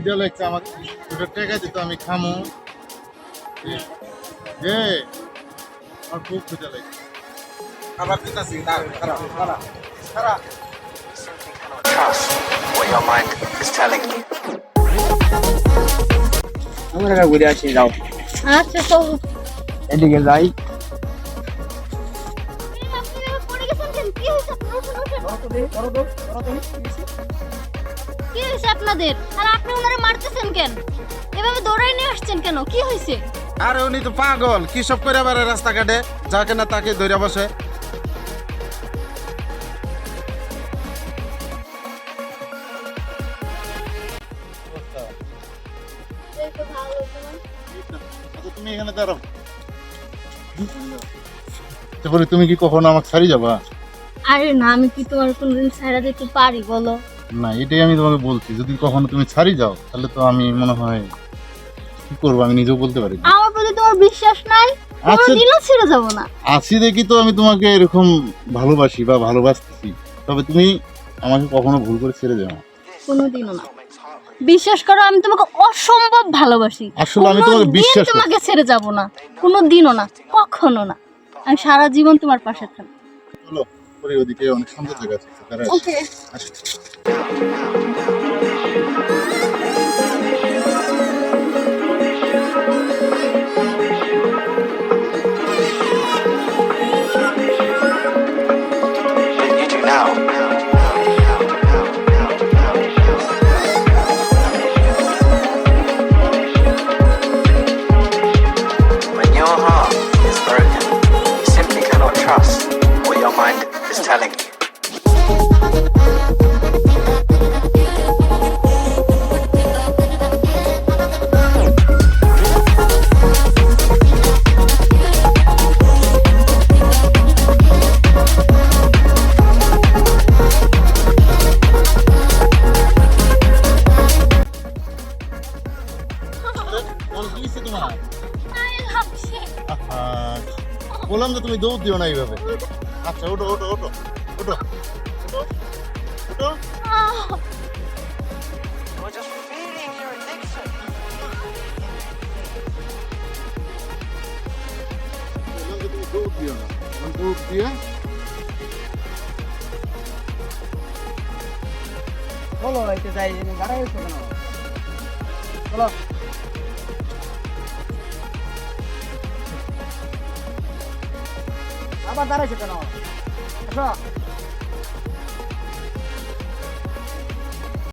খিদে লাগছে আমাকে দুটো টাকা দিত আমি খামো যে আমার খুব খিদে লাগছে খাবার দিতেছি খারাপ খারাপ খারাপ Trust what your mind is telling you. আমরা একটা ঘুরে আসি যাও আচ্ছা চলো। এদিকে যাই আপনি এভাবে পড়ে গেছেন কেন? কি হয়েছে আপনার? কি হয়েছে আপনাদের? আর আপনি ওনারে মারতেছেন কেন? এভাবে দৌড়াই নিয়ে আসছেন কেন? কি হয়েছে? আরে উনি তো পাগল কি সব করে আবার রাস্তাঘাটে যাকে না তাকে ধরে বসে আচ্ছা তুমি এখানে দাঁড়াও তারপরে তুমি কি কখনো আমাকে ছাড়ি যাবা আরে না, আমি কি তোমার কোনদিন ছাড়া দিতে পারি বলো? না এটাই আমি তোমাকে বলছি যদি কখনো তুমি ছাড়ি যাও তাহলে তো আমি মনে হয় কি করবো আমি নিজেও বলতে পারি না আমার প্রতি তোমার বিশ্বাস নাই? আচ্ছা। কোনদিনও ছেড়ে যাব না। আছি দেখি তো আমি তোমাকে এরকম ভালোবাসি বা ভালোবাসতেছি তবে তুমি আমাকে কখনো ভুল করে ছেড়ে যাও না। কোনোদিনও না। বিশ্বাস করো আমি তোমাকে অসম্ভব ভালোবাসি। আসলে আমি তোমাকে কোনোদিন বিশ্বাস করি। তোমাকে ছেড়ে যাব না, কোনোদিনও না, কখনো না। আমি সারা জীবন তোমার পাশে থাকবো। চলো পরে ওদিকে অনেক সুন্দর জায়গা আছে তারা ওকে। Than you do now. When your heart is broken, you simply cannot trust what your mind is telling you. বল কি হইছে তোমার আই হাসি। আহা, বললাম যে তুমি দৌড় দিও না এইভাবে আচ্ছা ওঠো ওঠো ওঠো ওঠো ওঠো ওঠো You're just feeling your addiction. বললাম যে তুমি দৌড় দিও না এখন দৌড় দিয়ে চলো একটু যাই দাঁড়াই এসো কেন চলো আবার দাঁড়াইছো কেন আসো